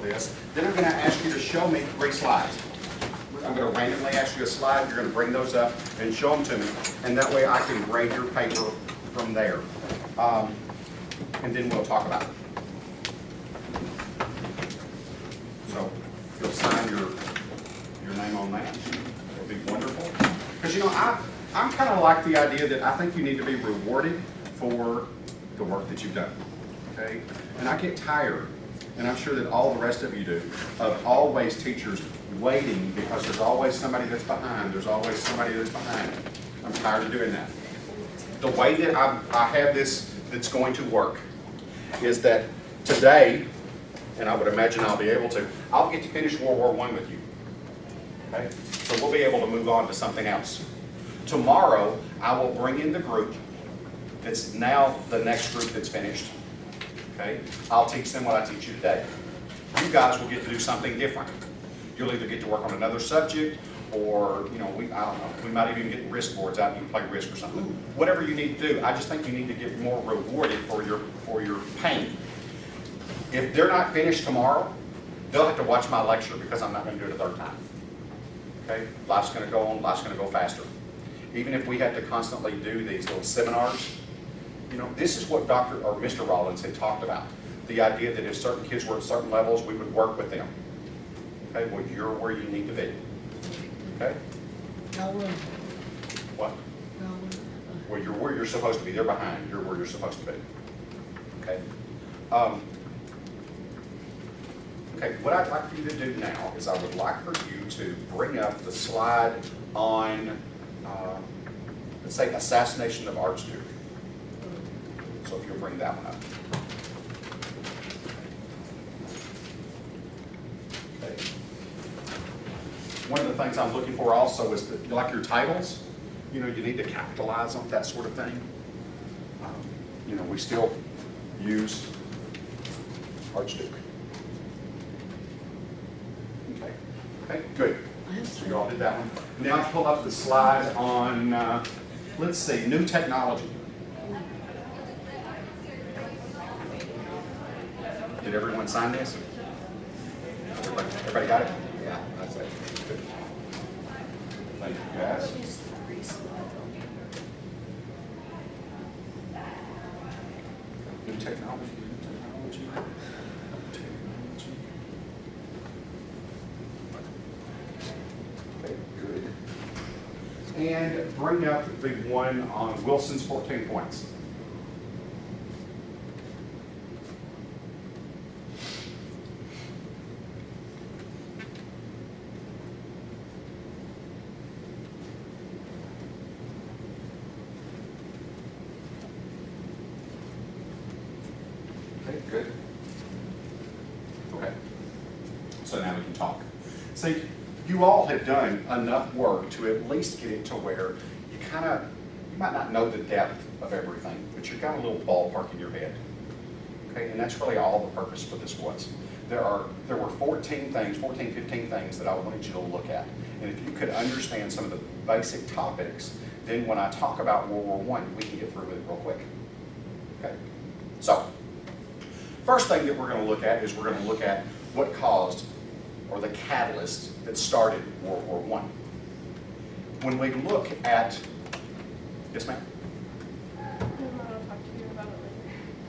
this. Then I'm going to ask you to show me 3 slides. I'm going to randomly ask you a slide. You're going to bring those up and show them to me. And that way I can grade your paper from there. And then we'll talk about it. So you'll sign your name on that. It'll be wonderful. Because, you know, I'm kind of like the idea that I think you need to be rewarded for the work that you've done. Okay? And I get tired, and I'm sure that all the rest of you do, of always teachers waiting because there's always somebody that's behind. There's always somebody that's behind. I'm tired of doing that. The way that I have this that's going to work is that today, and I would imagine I'll be able to, I'll get to finish World War I with you. Okay? So we'll be able to move on to something else. Tomorrow, I will bring in the group that's now the next group that's finished. Okay? I'll teach them what I teach you today. You guys will get to do something different. You'll either get to work on another subject, or, you know, I don't know, we might even get risk boards out and you can play risk or something. Whatever you need to do, I just think you need to get more rewarded for your pain. If they're not finished tomorrow, they'll have to watch my lecture because I'm not going to do it a third time. Okay? Life's going to go on, life's going to go faster. Even if we have to constantly do these little seminars, you know, this is what Dr. or Mr. Rollins had talked about. The idea that if certain kids were at certain levels, we would work with them. Okay, well, you're where you need to be. Okay? What? Well, you're where you're supposed to be. They're behind. You're where you're supposed to be. Okay? Okay, what I'd like for you to do now is I would like for you to bring up the slide on, let's say, assassination of Archduke. So if you'll bring that one up. Okay. One of the things I'm looking for also is that, like your titles, you know, you need to capitalize them, that sort of thing. You know, we still use Archduke. Okay. Okay, good. So you all did that one. Now pull up the slide on, let's see, new technology. Did everyone sign this? Everybody got it? Yeah, that's it. Good. Thank you, guys. New technology, Okay, good. And bring up the one on Wilson's 14 points. Okay, good. Okay. So now we can talk. See, you all have done enough work to at least get it to where you might not know the depth of everything, but you've got a little ballpark in your head. Okay, and that's really all the purpose for this was. There were 15 things that I wanted you to look at. And if you could understand some of the basic topics, then when I talk about World War I, we can get through it real quick. Okay? So, first thing that we're going to look at is we're going to look at what caused, or the catalyst that started World War I. When we look at, yes ma'am? I'll talk to you about it later.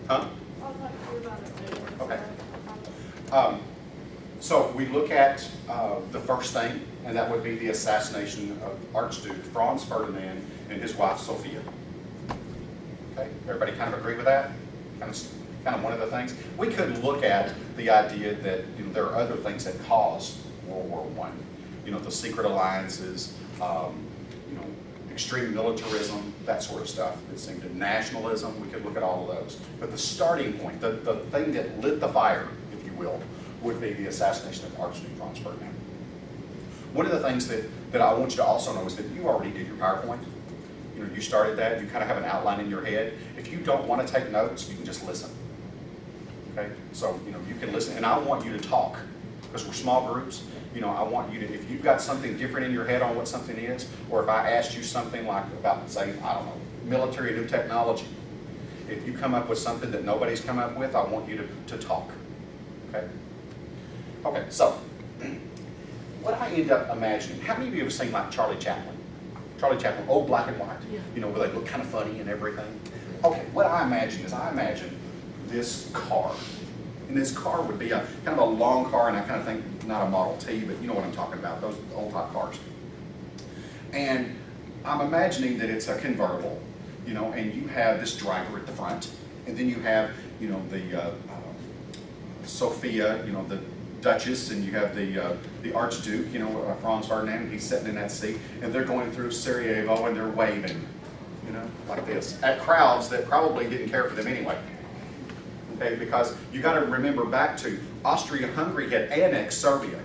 Huh? I'll talk to you about it later. Okay. So we look at the first thing, and that would be the assassination of Archduke Franz Ferdinand and his wife Sophia. Okay, everybody kind of agree with that? Kind of one of the things. We could look at the idea that, you know, there are other things that caused World War I. You know, the secret alliances, you know, extreme militarism, that sort of stuff. It seemed to nationalism. We could look at all of those. But the starting point, the thing that lit the fire, if you will, would be the assassination of Archduke Franz Ferdinand. One of the things that I want you to also know is that you already did your PowerPoint. You know, you started that. You kind of have an outline in your head. If you don't want to take notes, you can just listen. Okay, so, you know, you can listen, and I want you to talk, because we're small groups. You know, I want you to, if you've got something different in your head on what something is, or if I asked you something like about, say, I don't know, military new technology, if you come up with something that nobody's come up with, I want you to talk, okay? Okay, so what I end up imagining, how many of you have seen like Charlie Chaplin? Charlie Chaplin, old black and white, Yeah. you know, where they look kind of funny and everything. Okay, what I imagine is I imagine this car. And this car would be a kind of a long car, and I kind of think not a Model T, but you know what I'm talking about, those old type cars. And I'm imagining that it's a convertible, you know, and you have this driver at the front, and then you have, you know, the Sophia, you know, the Duchess, and you have the Archduke, you know, Franz Ferdinand. He's sitting in that seat, and they're going through Sarajevo, and they're waving, you know, like this at crowds that probably didn't care for them anyway. Okay, because you got to remember back to Austria-Hungary had annexed Serbia.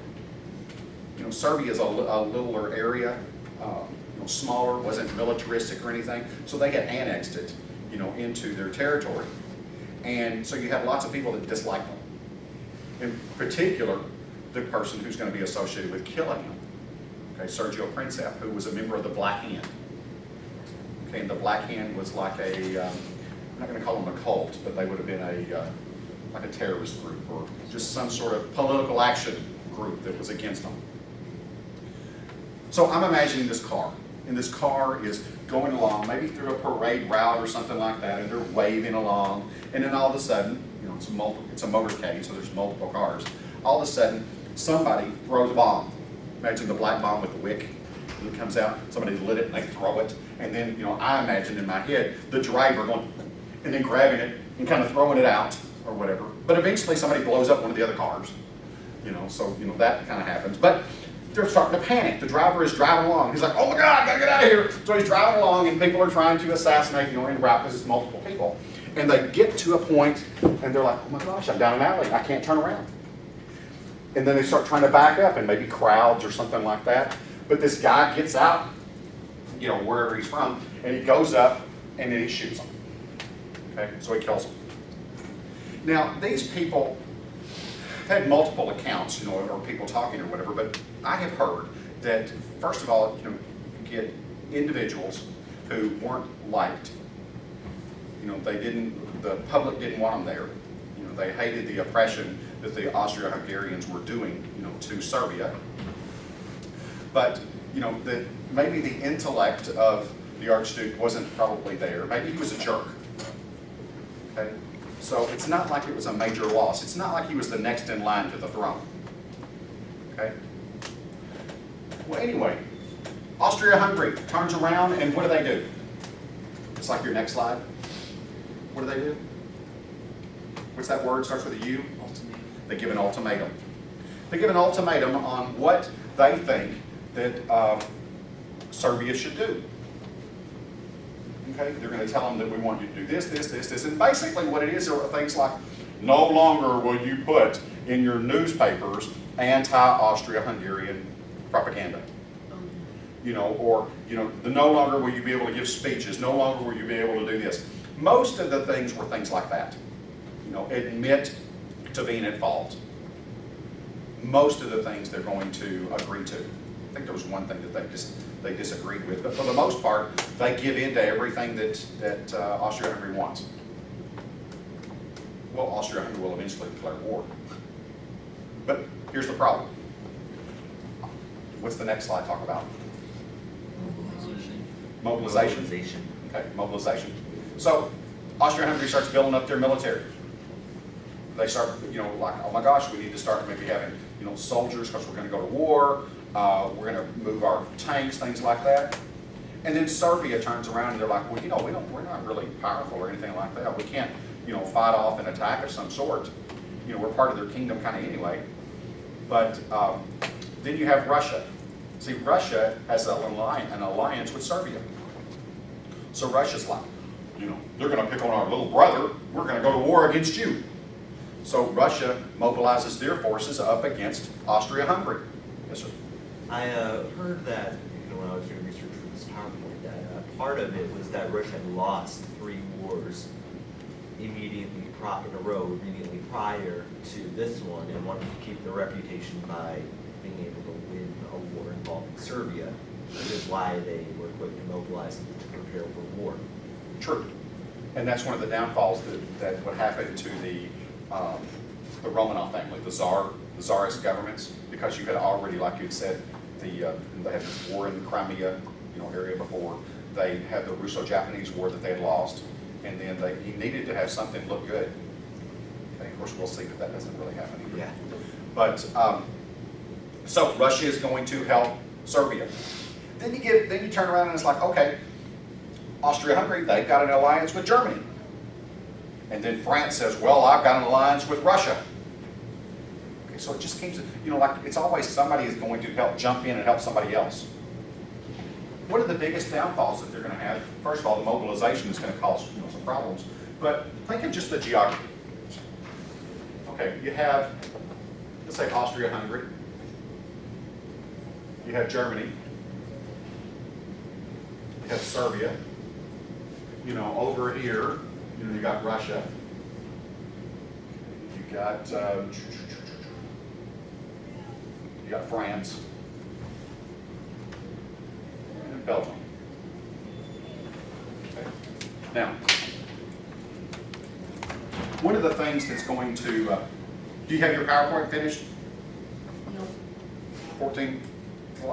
You know, Serbia is a littler area, you know, smaller, wasn't militaristic or anything, so they had annexed it, you know, into their territory, and so you had lots of people that disliked them. In particular, the person who's going to be associated with killing him, okay, Sergio Princev, who was a member of the Black Hand. Okay, and the Black Hand was like a, I'm not going to call them a cult, but they would have been like a terrorist group or just some sort of political action group that was against them. So I'm imagining this car, and this car is going along, maybe through a parade route or something like that, and they're waving along, and then all of a sudden, you know, it's a motorcade, so there's multiple cars. All of a sudden, somebody throws a bomb. Imagine the black bomb with the wick. It comes out, somebody lit it and they throw it, and then, you know, I imagine in my head the driver going and then grabbing it and kind of throwing it out or whatever. But eventually somebody blows up one of the other cars, you know, so, you know, that kind of happens. But they're starting to panic. The driver is driving along. He's like, oh my God, I gotta get out of here. So he's driving along, and people are trying to assassinate, you know, en route because it's multiple people. And they get to a point, and they're like, oh my gosh, I'm down an alley. I can't turn around. And then they start trying to back up, and maybe crowds or something like that. But this guy gets out, you know, wherever he's from, and he goes up, and then he shoots him. Okay, so he kills him. Now, these people have had multiple accounts, you know, or people talking or whatever, but I have heard that, first of all, you know, you get individuals who weren't liked. You know, the public didn't want them there. You know, they hated the oppression that the Austro-Hungarians were doing, you know, to Serbia. But, you know, maybe the intellect of the Archduke wasn't probably there. Maybe he was a jerk. Okay? So it's not like it was a major loss. It's not like he was the next in line to the throne. Okay? Well, anyway, Austria-Hungary turns around, and what do? It's like your next slide. What do? What's that word? Starts with a U? Ultimatum. They give an ultimatum. They give an ultimatum on what they think that Serbia should do. Okay? They're going to tell them that we want you to do this, this, this, this. And basically what it is are things like, no longer will you put in your newspapers anti-Austria-Hungarian propaganda. You know, or, you know, no longer will you be able to give speeches, no longer will you be able to do this. Most of the things were things like that. You know, admit to being at fault. Most of the things they're going to agree to. I think there was one thing that they disagreed with, but for the most part, they give in to everything that Austria-Hungary wants. Well, Austria-Hungary will eventually declare war. But here's the problem. What's the next slide talk about? Mobilization. Okay, mobilization. So Austria-Hungary starts building up their military. They start, you know, like, oh my gosh, we need to start maybe having, you know, soldiers because we're going to go to war. We're going to move our tanks, things like that. And then Serbia turns around and they're like, well, you know, we're not really powerful or anything like that. We can't, you know, fight off an attack of some sort. You know, we're part of their kingdom kind of anyway. But then you have Russia. See, Russia has an alliance with Serbia. So Russia's like, you know, they're going to pick on our little brother. We're going to go to war against you. So Russia mobilizes their forces up against Austria-Hungary. Yes, sir. I heard that, you know, when I was doing research for this PowerPoint, that part of it was that Russia had lost 3 wars immediately in a row, immediately prior to this one, and wanted to keep their reputation by being able to win a war involving Serbia, which is why they were quick to mobilize to prepare for war. True. And that's one of the downfalls that would happen to the the Romanov family, the Tsarist governments, because you had already, like you had said, they had this war in the Crimea, area before. They had the Russo-Japanese War that they had lost, and then he needed to have something look good. Okay, of course, we'll see that doesn't really happen either. Yeah. But so Russia is going to help Serbia. Then you turn around and it's like, okay, Austria-Hungary, they've got an alliance with Germany. And then France says, well, I've got an alliance with Russia. Okay, so it just keeps, like it's always somebody is going to help jump in and help somebody else. What are the biggest downfalls that they're going to have? First of all, the mobilization is going to cause some problems. But think of just the geography. Okay, you have, let's say Austria-Hungary. You have Germany. You have Serbia. Over here, you got Russia. You got France and Belgium. Okay. Now, one of the things that's going to do you have your PowerPoint finished? No. 14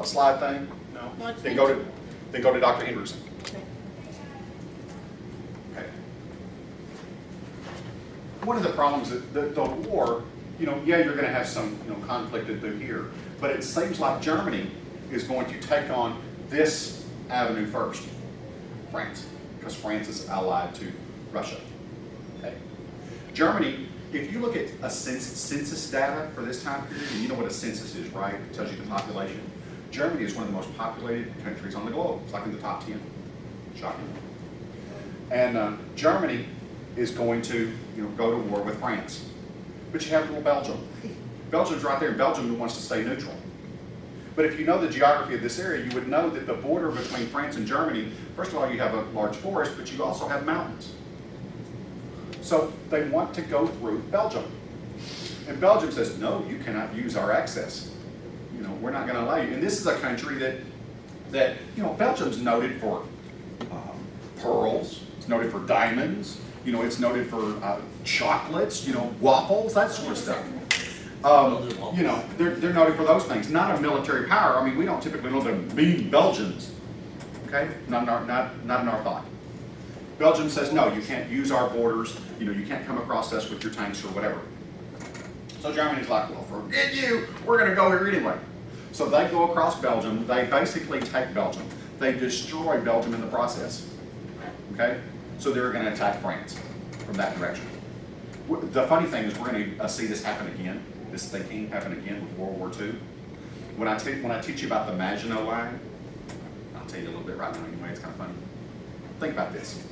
slide thing? No. No, it's Then go to Dr. Hendrickson. Okay. Okay. One of the problems that the war, yeah, you're going to have some conflict through here, but it seems like Germany is going to take on this avenue first, France, because France is allied to Russia. Okay. Germany, if you look at a census data for this time period, and you know what a census is, right? It tells you the population. Germany is one of the most populated countries on the globe. It's like in the top 10. Shocking. And Germany is going to go to war with France. But you have little Belgium. Belgium's right there, and Belgium wants to stay neutral. But if you know the geography of this area, you would know that the border between France and Germany, first of all, you have a large forest, but you also have mountains. So they want to go through Belgium. And Belgium says, no, you cannot use our access. We're not going to allow you. And this is a country that Belgium's noted for pearls. It's noted for diamonds. It's noted for chocolates, waffles, that sort of stuff. They're noted for those things, not a military power. I mean, we don't typically know them being Belgians. Okay? Not in our thought. Belgium says, no, you can't use our borders. You can't come across us with your tanks or whatever. So Germany's like, well, forget you. We're going to go here anyway. So they go across Belgium. They basically take Belgium. They destroy Belgium in the process. Okay? So they're going to attack France from that direction. The funny thing is we're going to see this happen again, this thinking happen again with World War II. When I teach you about the Maginot Line, I'll tell you a little bit right now anyway, it's kind of funny. Think about this.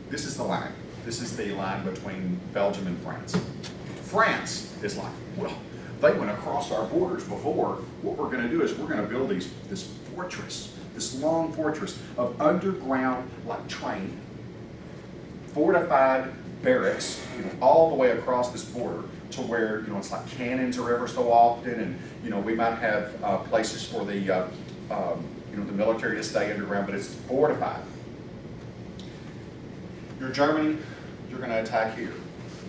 This is the line. This is the line between Belgium and France. France is like, well, they went across our borders before. What we're going to do is we're going to build this fortress, this long fortress of underground, like train, fortified barracks, all the way across this border to where, it's like cannons are ever so often, and, we might have places for the military to stay underground, but it's fortified. You're Germany, you're going to attack here.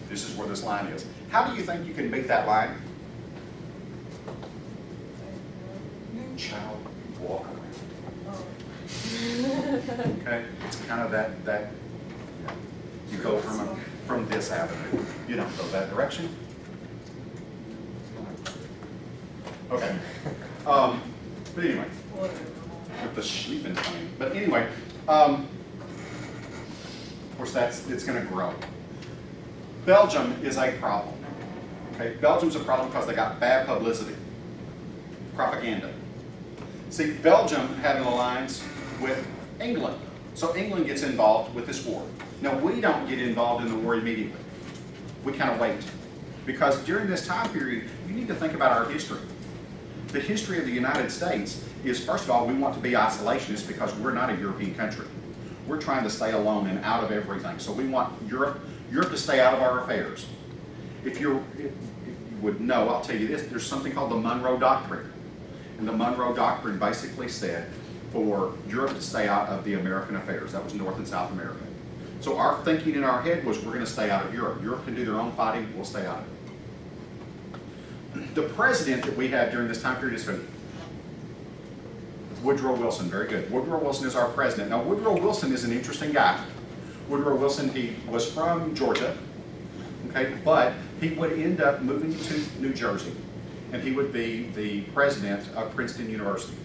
This is where this line is. How do you think you can beat that line? Child, walk around. Okay, it's kind of that you go from this avenue. You don't go that direction. Okay. But anyway, with the Schlieffen thing. But anyway, of course it's going to grow. Belgium is a problem. Okay, Belgium's a problem because they got bad publicity, propaganda. See, Belgium had an alliance with England, so England gets involved with this war. Now, we don't get involved in the war immediately. We kind of wait. Because during this time period, you need to think about our history. The history of the United States is, first of all, we want to be isolationist because we're not a European country. We're trying to stay alone and out of everything. So we want Europe to stay out of our affairs. If you would know, I'll tell you this, there's something called the Monroe Doctrine. And the Monroe Doctrine basically said for Europe to stay out of the American affairs. That was North and South America. So our thinking in our head was we're going to stay out of Europe. Europe can do their own fighting, we'll stay out of it. the president that we had during this time period is who? Woodrow Wilson, very good. Woodrow Wilson is our president. Now, Woodrow Wilson is an interesting guy. Woodrow Wilson, he was from Georgia, okay, but he would end up moving to New Jersey, and he would be the president of Princeton University.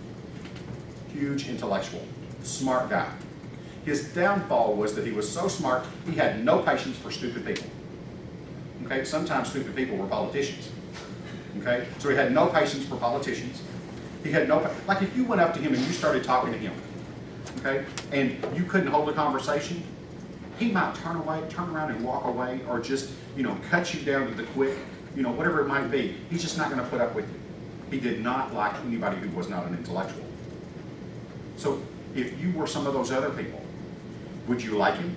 Huge intellectual, smart guy. His downfall was that he was so smart, he had no patience for stupid people. Okay, sometimes stupid people were politicians. Okay, so he had no patience for politicians. He had no, like if you went up to him and you started talking to him, okay, and you couldn't hold a conversation, he might turn around and walk away, or just, you know, cut you down to the quick, you know, whatever it might be. He's just not going to put up with you. He did not like anybody who was not an intellectual. So if you were some of those other people, would you like him?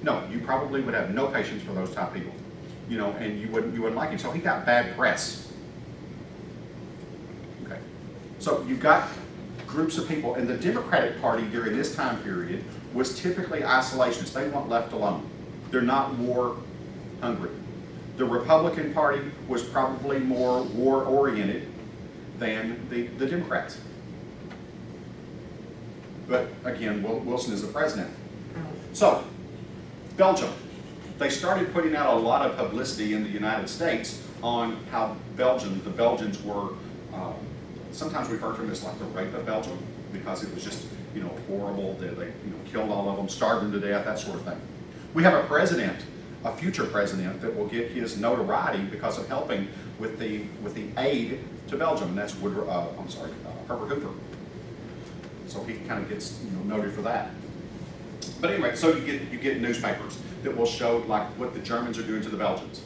No, you probably would have no patience for those type people, you know, and you wouldn't like him. So he got bad press. Okay, so you've got groups of people, and the Democratic Party during this time period was typically isolationist. They weren't left alone. They're not war hungry. The Republican Party was probably more war oriented than the Democrats. But again, Wilson is the president. So, Belgium. They started putting out a lot of publicity in the United States on how the Belgians were, sometimes referred to them as like the rape of Belgium, because it was just, you know, horrible. They killed all of them, starved them to death, that sort of thing. We have a president, a future president, that will get his notoriety because of helping with the aid to Belgium, and that's Herbert Hoover. So he kind of gets, you know, noted for that. But anyway, so you get newspapers that will show like what the Germans are doing to the Belgians.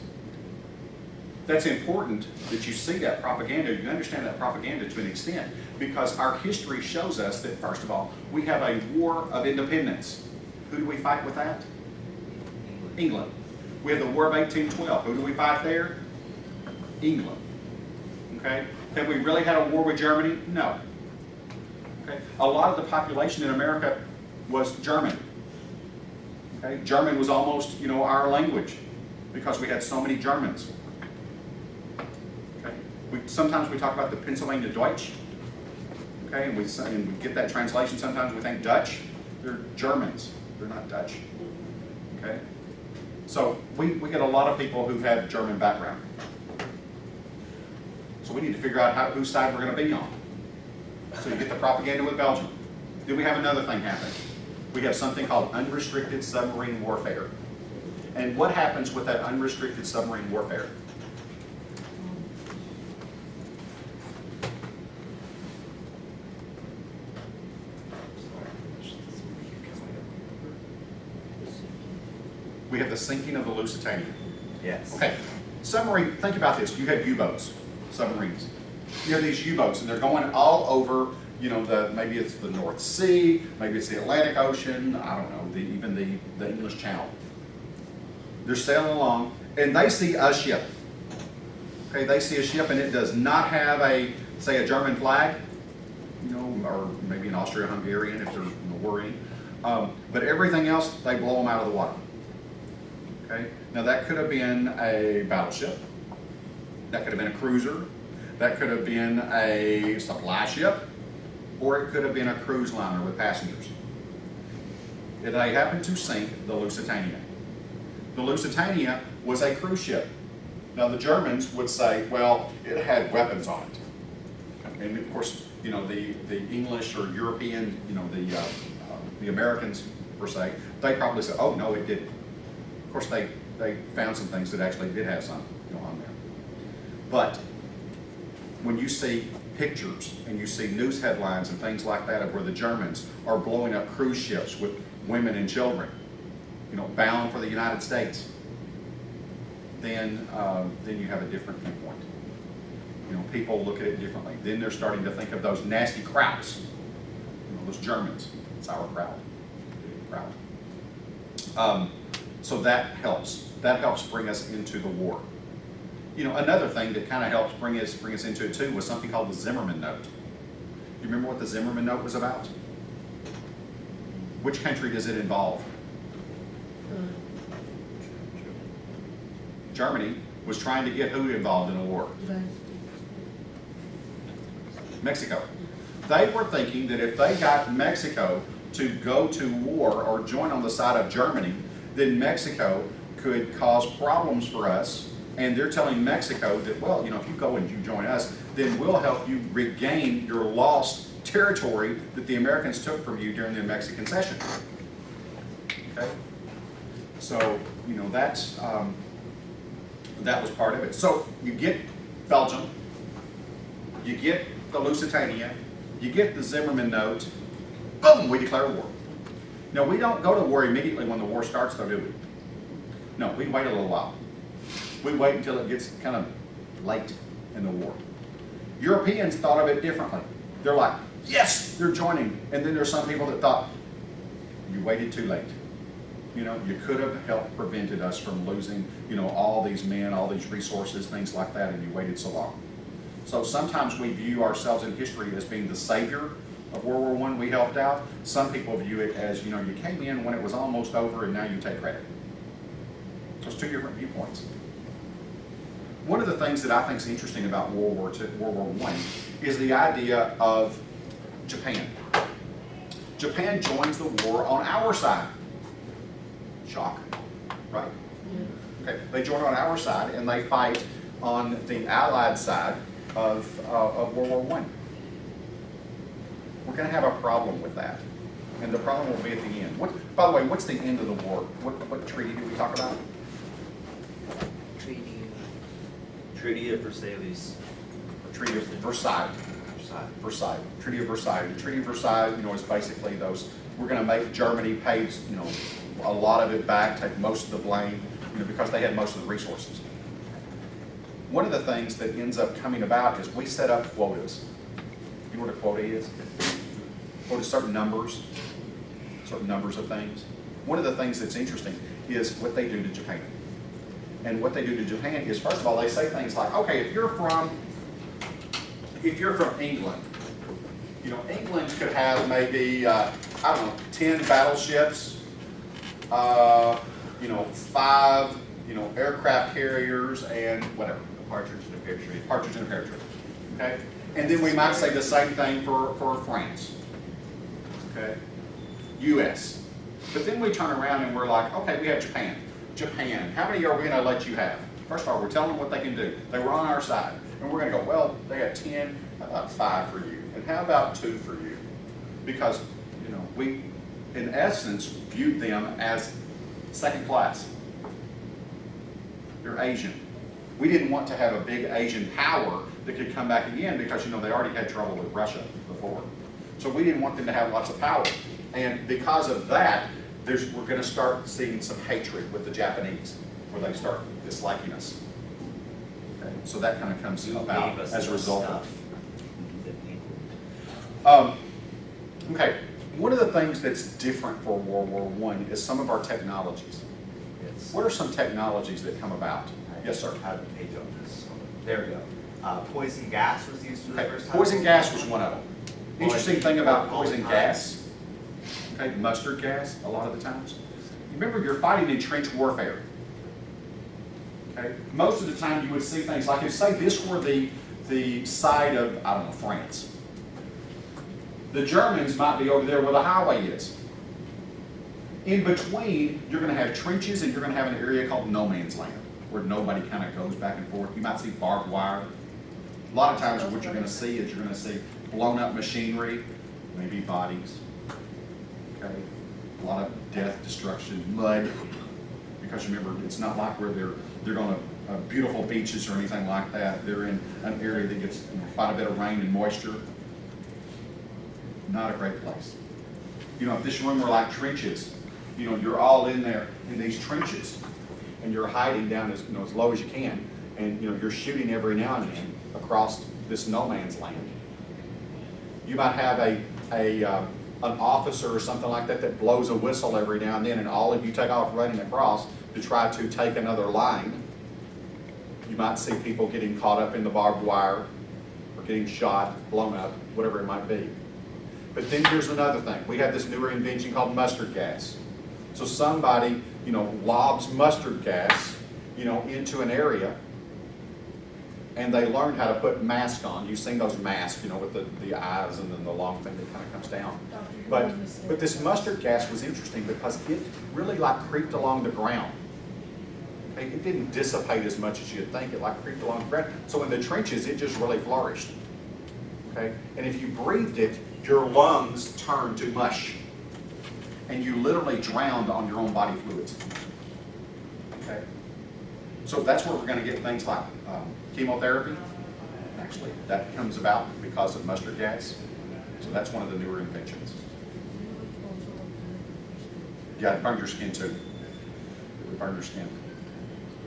That's important that you see that propaganda, you understand that propaganda to an extent, because our history shows us that, first of all, we have a war of independence. Who do we fight with that? England. We have the War of 1812. Who do we fight there? England. Okay? Have we really had a war with Germany? No. Okay? A lot of the population in America was German. Okay? German was almost, you know, our language because we had so many Germans. Okay? Sometimes we talk about the Pennsylvania Deutsch. Okay? And we get that translation. Sometimes we think Dutch. They're Germans. They're not Dutch. Okay? So we get a lot of people who have German background. So we need to figure out whose side we're going to be on. So you get the propaganda with Belgium. Then we have another thing happen. We have something called unrestricted submarine warfare. And what happens with that unrestricted submarine warfare? We have the sinking of the Lusitania. Yes. Okay, submarine, think about this. You have U-boats, submarines. You have these U-boats, and they're going all over, you know, maybe it's the North Sea, maybe it's the Atlantic Ocean, I don't know, even the English Channel. They're sailing along, and they see a ship. Okay, they see a ship, and it does not have say a German flag, you know, or maybe an Austro-Hungarian if there's no worrying. But everything else, they blow them out of the water. Okay, now that could have been a battleship, that could have been a cruiser, that could have been a supply ship, or it could have been a cruise liner with passengers. They happened to sink the Lusitania. The Lusitania was a cruise ship. Now the Germans would say, well, it had weapons on it. And of course, you know, the English or European, you know, the Americans per se, they probably said, oh no, it didn't. Of course, they found some things that actually did have some, you know, on there. But when you see pictures and you see news headlines and things like that of where the Germans are blowing up cruise ships with women and children, you know, bound for the United States, then you have a different viewpoint. You know, people look at it differently. Then they're starting to think of those nasty Krauts, you know, those Germans, sauerkraut, kraut. So that helps. That helps bring us into the war. You know, another thing that kind of helps bring us into it too was something called the Zimmerman Note. Do you remember what the Zimmerman Note was about? Which country does it involve? Germany. was trying to get who involved in a war? Mexico. They were thinking that if they got Mexico to go to war or join on the side of Germany, then Mexico could cause problems for us. And they're telling Mexico that, well, you know, if you go and you join us, then we'll help you regain your lost territory that the Americans took from you during the Mexican cession. Okay? So, you know, that was part of it. So you get Belgium, you get the Lusitania, you get the Zimmerman note, boom, we declare war. Now, we don't go to war immediately when the war starts, though, do we? No, we wait a little while. We wait until it gets kind of late in the war. Europeans thought of it differently. They're like, yes, they're joining. And then there's some people that thought, you waited too late. You know, you could have helped prevented us from losing, you know, all these men, all these resources, things like that, and you waited so long. So sometimes we view ourselves in history as being the savior of World War I. We helped out. Some people view it as, you know, you came in when it was almost over and now you take credit. So it's two different viewpoints. One of the things that I think is interesting about World War I is the idea of Japan. Japan joins the war on our side. Shock, right? Yeah. Okay, they join on our side and they fight on the Allied side of World War I. We're going to have a problem with that, and the problem will be at the end. By the way, what's the end of the war? What treaty did we talk about? Treaty of Versailles. Treaty of Versailles. Versailles. Treaty of Versailles. The Treaty of Versailles, you know, is basically those. We're going to make Germany pay, you know, a lot of it back, take most of the blame, you know, because they had most of the resources. One of the things that ends up coming about is we set up quotas. You know what a quota is? Quota certain numbers of things. One of the things that's interesting is what they do to Japan. And what they do to Japan is, first of all, they say things like, okay, if you're from England, you know, England could have maybe, I don't know, 10 battleships, you know, 5, you know, aircraft carriers and whatever. A partridge in a pear tree. Partridge in a pear tree. Okay? And then we might say the same thing for France. Okay? US. But then we turn around and we're like, okay, we have Japan. Japan, how many are we going to let you have? First of all, we're telling them what they can do. They were on our side. And we're going to go, well, they got 10, how about 5 for you? And how about 2 for you? Because, you know, we, in essence, viewed them as second class. They're Asian. We didn't want to have a big Asian power that could come back again because, you know, they already had trouble with Russia before. So we didn't want them to have lots of power. And because of that, we're going to start seeing some hatred with the Japanese, where they start disliking us. Okay? So that kind of comes about as a result of. Okay, one of the things that's different for World War I is some of our technologies. Yes. What are some technologies that come about? Yes, sir. I have a page on this. There we go. Poison gas was used for the first time. Poison gas was one of them. Interesting thing about all the poison time. gas, okay, mustard gas, a lot of the times. Remember, you're fighting in trench warfare. Okay, most of the time you would see things like if, say, this were the side of, I don't know, France. The Germans might be over there where the highway is. In between, you're going to have trenches and you're going to have an area called no man's land, where nobody kind of goes back and forth. You might see barbed wire. A lot of times what you're going to see is you're going to see blown up machinery, maybe bodies. Okay, a lot of death, destruction, mud. Because remember, it's not like where they're going to beautiful beaches or anything like that. They're in an area that gets quite a bit of rain and moisture. Not a great place. You know, if this room were like trenches, you know, you're all in there in these trenches, and you're hiding down as, you know, as low as you can, and you know you're shooting every now and then across this no man's land. You might have an officer or something like that that blows a whistle every now and then, and all of you take off running across to try to take another line. You might see people getting caught up in the barbed wire, or getting shot, blown up, whatever it might be. But then here's another thing. We have this newer invention called mustard gas. So somebody, you know, lobs mustard gas, you know, into an area, And they learned how to put masks on. You've seen those masks, you know, with the eyes and then the long thing that kind of comes down. But this mustard gas was interesting because it really like creeped along the ground. Okay? It didn't dissipate as much as you'd think. It like creeped along the ground. So in the trenches, it just really flourished. Okay? And if you breathed it, your lungs turned to mush. And you literally drowned on your own body fluids. Okay? So that's where we're going to get things like chemotherapy. Actually, that comes about because of mustard gas. So that's one of the newer inventions. Yeah, it burned your skin too. It would burn your skin.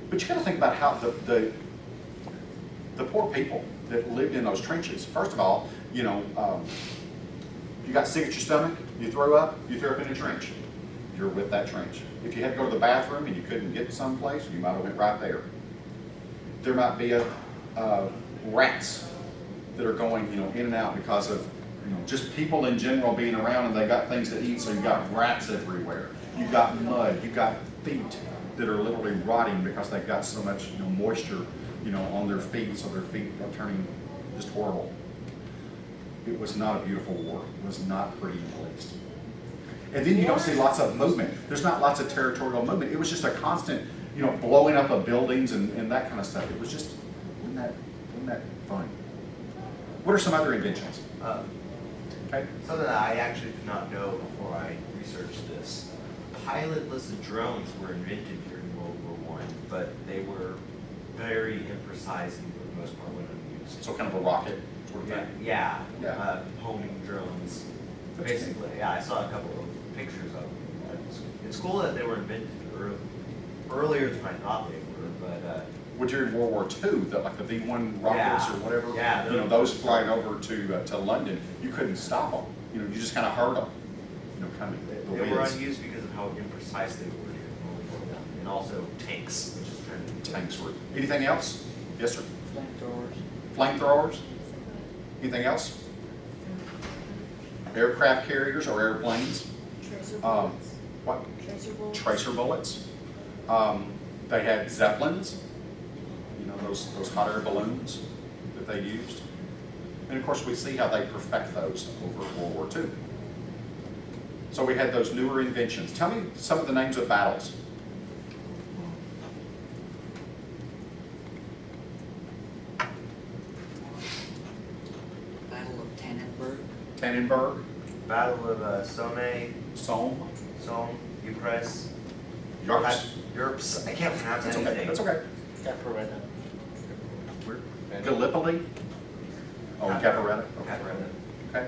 But you got to think about how the poor people that lived in those trenches. First of all, you know, you got sick at your stomach, you threw up in a trench. You're with that trench. If you had to go to the bathroom and you couldn't get someplace, you might have went right there. There might be rats that are going, you know, in and out because of, you know, just people in general being around and they got things to eat, so you got rats everywhere. You've got mud, you've got feet that are literally rotting because they've got so much, you know, moisture, you know, on their feet, so their feet are turning just horrible. It was not a beautiful war. It was not pretty in the least. And then you don't see lots of movement. There's not lots of territorial movement. It was just a constant, you know, blowing up of buildings and that kind of stuff. It was just, wasn't that fun? What are some other inventions? Okay. Something that I actually did not know before I researched this. Pilotless drones were invented during World War I, but they were very imprecise and for the most part when unused. So kind of a rocket sort of thing? Yeah, Yeah. homing drones. That's Basically, yeah, I saw a couple of pictures of them. It's cool that they were invented earlier than I thought they were, but Well, during World War II, like the V-1 rockets Yeah. or whatever, Yeah, you know, those flying over to London, you couldn't stop them. You know, you just kind of heard them, you know, coming. The they were whiz. unused because of how imprecise they were during World War I. And also tanks, which is kind of Tanks were. Anything else? Yes, sir. Flamethrowers. Flamethrowers? Anything else? Aircraft carriers or airplanes? Tracer Um, bullets. What? Tracer bullets. Tracer bullets. They had Zeppelins, you know, those hot air balloons that they used. And of course, we see how they perfect those over World War II. So we had those newer inventions. Tell me some of the names of battles. Battle of Tannenberg. Tannenberg, Battle of Somme, Somme, Ypres, Yarps. Yerps. I can't pronounce That's okay. anything. That's okay. Caparetta. Gallipoli. Oh, Caparetta. Caparetta. Okay.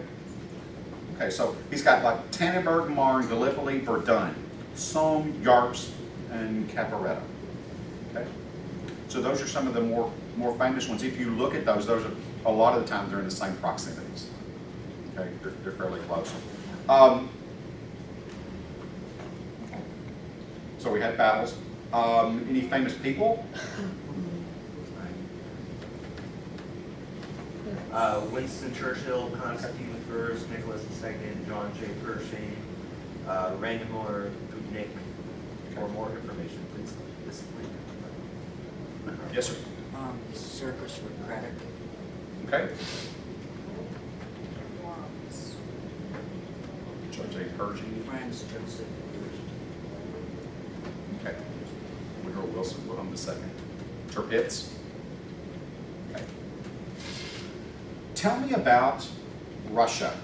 Okay, so he's got like Tannenberg, Marne, Gallipoli, Verdun, Somme, Yarps, and Caparetta. Okay. So those are some of the more famous ones. If you look at those are a lot of the time they're in the same proximities. Okay, they're fairly close. So we had battles. Any famous people? Winston Churchill, Constantine I, Nicholas II, John J. Pershing, Randamore Putnik. For more information, please click this link. Yes, sir. Circus with Craddock. Okay. John J. Pershing. Franz Joseph. Okay. Woodrow Wilson, Wilhelm II. Tirpitz. Okay. Tell me about Russia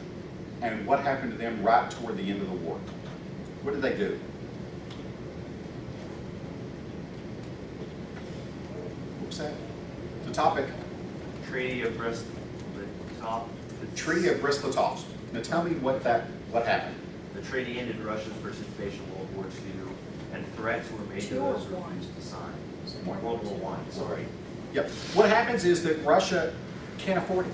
and what happened to them right toward the end of the war. What did they do? What's that? The topic. Treaty of Brest-Litovsk. The Treaty of Brest-Litovsk. Now tell me what happened. The treaty ended Russia's participation in World War II, and threats were made to Two or those who one? refused to sign. World War I, sorry. Yep. What happens is that Russia can't afford it.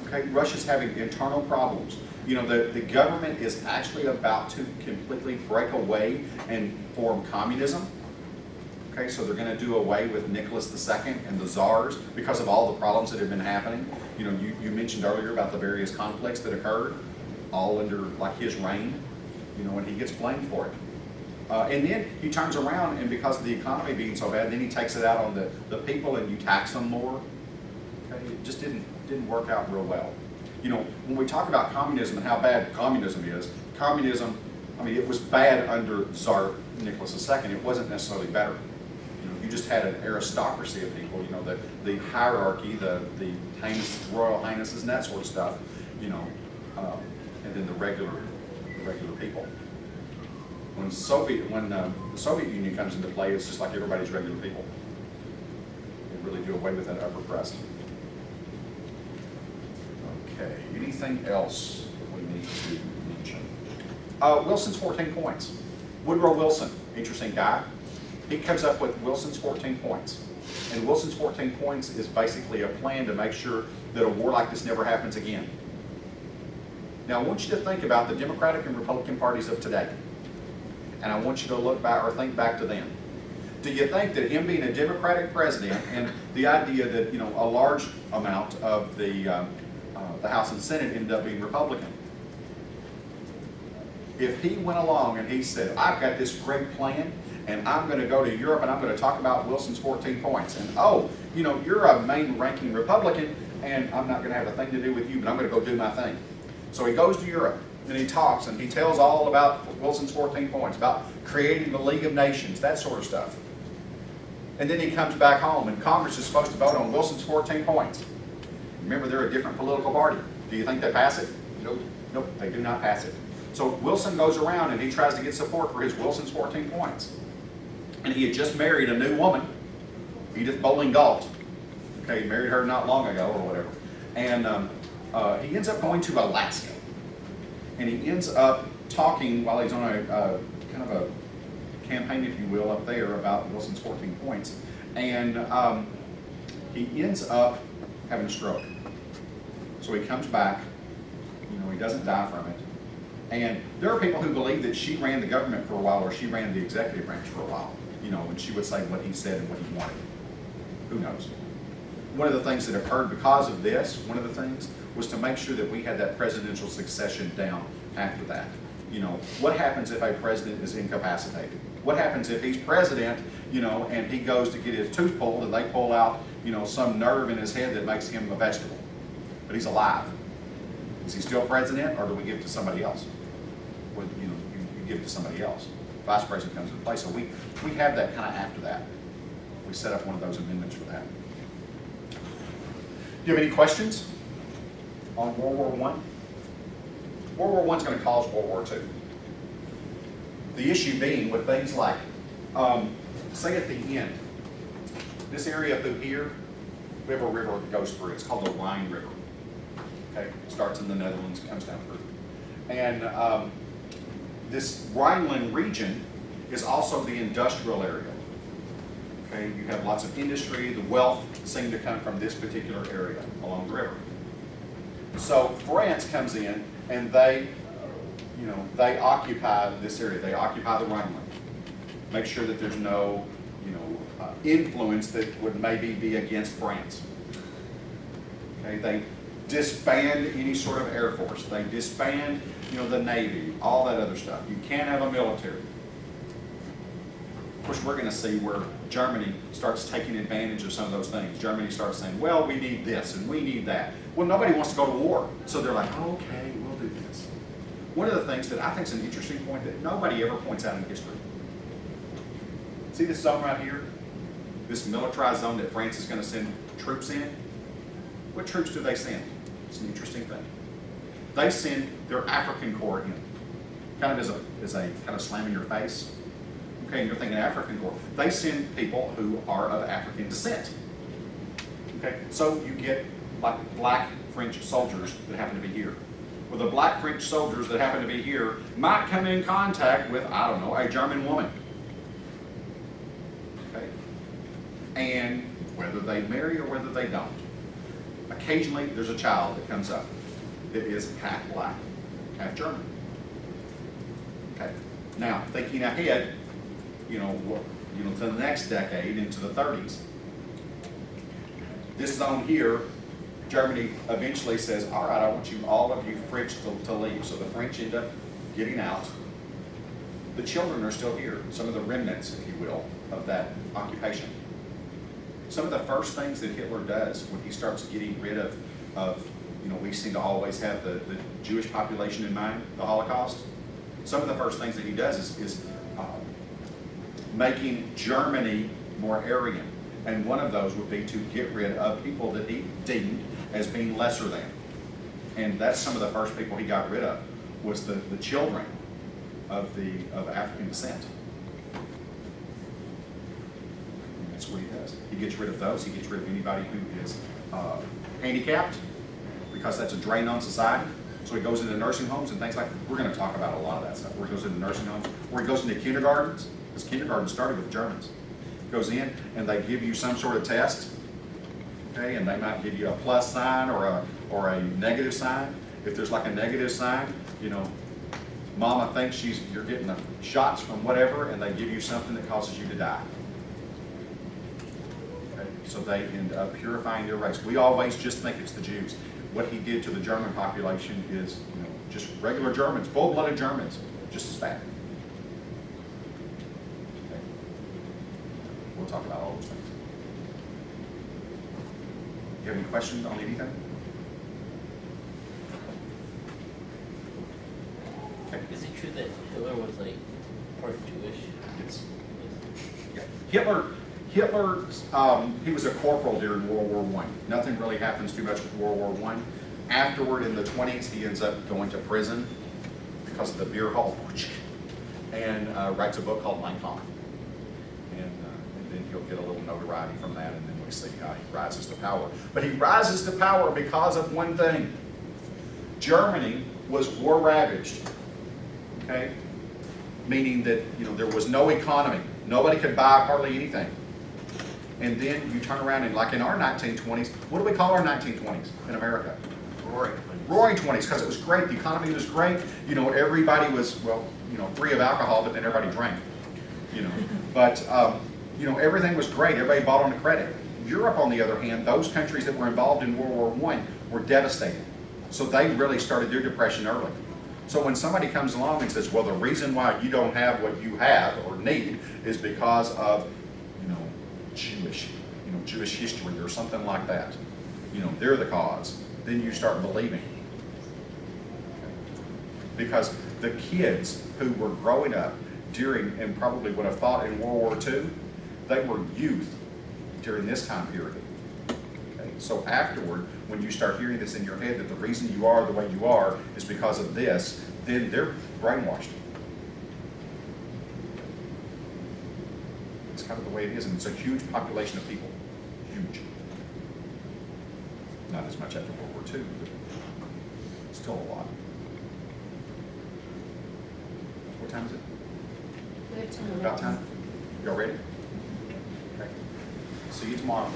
Okay, Russia's having internal problems. You know, the government is actually about to completely break away and form communism. Okay, so they're going to do away with Nicholas II and the czars because of all the problems that have been happening. You know, you mentioned earlier about the various conflicts that occurred, all under like his reign. You know, and he gets blamed for it. And then he turns around, and because of the economy being so bad, then he takes it out on the people, and you tax them more. it just didn't work out real well. You know, when we talk about communism and how bad communism is, communism, I mean, it was bad under Tsar Nicholas II. It wasn't necessarily better. You know, you just had an aristocracy of people, you know, the hierarchy, the royal highnesses and that sort of stuff, you know, and then the regular people. When the Soviet Union comes into play, it's just like everybody's regular people. They really do away with that upper crust. Okay, anything else that we need to mention? Wilson's 14 points. Woodrow Wilson, interesting guy. He comes up with Wilson's 14 points. And Wilson's 14 points is basically a plan to make sure that a war like this never happens again. Now I want you to think about the Democratic and Republican parties of today. And I want you to look back or think back to them. Do you think that him being a Democratic president and the idea that, you know, a large amount of the House and Senate ended up being Republican? If he went along and he said, I've got this great plan and I'm going to go to Europe and I'm going to talk about Wilson's 14 points. And oh, you know, you're a main ranking Republican and I'm not going to have a thing to do with you, but I'm going to go do my thing. So he goes to Europe and he talks and he tells all about Wilson's 14 points, about creating the League of Nations, that sort of stuff. And then he comes back home and Congress is supposed to vote on Wilson's 14 points. Remember, they're a different political party. Do you think they pass it? Nope. Nope, they do not pass it. So Wilson goes around and he tries to get support for his Wilson's 14 points. And he had just married a new woman, Edith Bowling Galt. Okay, he married her not long ago or whatever. And he ends up going to Alaska. And he ends up talking while he's on a kind of a campaign, if you will, up there about Wilson's 14 points. And he ends up having a stroke. So he comes back, you know, he doesn't die from it. And there are people who believe that she ran the government for a while or she ran the executive branch for a while, you know, and she would say what he said and what he wanted. Who knows? One of the things that occurred because of this, one of the things, was to make sure that we had that presidential succession down after that. You know, what happens if a president is incapacitated? What happens if he's president, you know, and he goes to get his tooth pulled and they pull out, you know, some nerve in his head that makes him a vegetable? But he's alive. Is he still president or do we give it to somebody else? Well, you know, you give it to somebody else. Vice president comes into place. So we have that kind of after that. We set up one of those amendments for that. Do you have any questions on World War I? World War I is going to cause World War II. The issue being with things like, say at the end, this area through here, we have a river that goes through. It's called the Rhine River. Okay, it starts in the Netherlands, comes down through. And this Rhineland region is also the industrial area. Okay, you have lots of industry. The wealth seemed to come from this particular area along the river. So France comes in and they, you know, they occupy this area. They occupy the Rhineland. Make sure that there's no, you know, influence that would maybe be against France. Okay, they disband any sort of air force. They disband, you know, the Navy, all that other stuff. You can't have a military. Of course, we're going to see where Germany starts taking advantage of some of those things. Germany starts saying, well, we need this and we need that. Well, nobody wants to go to war. So they're like, oh, okay, we'll do this. One of the things that I think is an interesting point that nobody ever points out in history. See this zone right here? This militarized zone that France is going to send troops in? What troops do they send? It's an interesting thing. They send their African Corps in. Kind of as a kind of slam in your face. Okay, and you're thinking African Corps. They send people who are of African descent. Okay, so you get like black French soldiers that happen to be here. Well, the black French soldiers that happen to be here might come in contact with, I don't know, a German woman. Okay, and whether they marry or whether they don't. Occasionally, there's a child that comes up that is half black, half German. Okay. Now, thinking ahead, you know, to the next decade, into the 30s, this zone here, Germany eventually says, all right, I want you, all of you French to leave. So the French end up getting out. The children are still here, some of the remnants, if you will, of that occupation. some of the first things that Hitler does when he starts getting rid of, we seem to always have the Jewish population in mind, the Holocaust. Some of the first things that he does is making Germany more Aryan. And one of those would be to get rid of people that he deemed as being lesser than. And that's some of the first people he got rid of, was the children of African descent. And that's what he does. He gets rid of those. He gets rid of anybody who is handicapped, because that's a drain on society. So he goes into nursing homes and things like that. We're going to talk about a lot of that stuff. Where he goes into nursing homes, where he goes into kindergartens, because kindergarten started with Germans. Goes in and they give you some sort of test, okay, and they might give you a plus sign or a negative sign. If there's like a negative sign, mama thinks you're getting the shots from whatever, and they give you something that causes you to die. Okay? So they end up purifying their race. We always just think it's the Jews. What he did to the German population is, just regular Germans, full-blooded Germans, just as bad. Okay? We'll talk about all those things. You have any questions on anything? Is it true that Hitler was like part Jewish? Yes. Yeah. Hitler, he was a corporal during World War I. Nothing really happens too much with World War I. Afterward, in the 20s, he ends up going to prison because of the beer hall, and writes a book called Mein Kampf. And then he'll get a little notoriety from that, and then we see how he rises to power. But he rises to power because of one thing. Germany was war-ravaged, okay? Meaning that, there was no economy. Nobody could buy hardly anything. And then you turn around and, like in our 1920s, what do we call our 1920s in America? Roaring 20s, because it was great. The economy was great. Everybody was, free of alcohol, but then everybody drank. But, everything was great. Everybody bought on the credit. Europe, on the other hand, those countries that were involved in World War I were devastated. So they really started their depression early. So when somebody comes along and says, well, the reason why you don't have what you have or need is because of, Jewish history or something like that. They're the cause. Then you start believing. Because the kids who were growing up during, and probably would have fought in World War II, they were youth during this time period. Okay? So afterward, when you start hearing this in your head that the reason you are the way you are is because of this, then they're brainwashed. It's kind of the way it is, and it's a huge population of people. Huge. Not as much after World War II, but still a lot. What time is it? We have 10 minutes. About time? Y'all ready? Okay. See you tomorrow.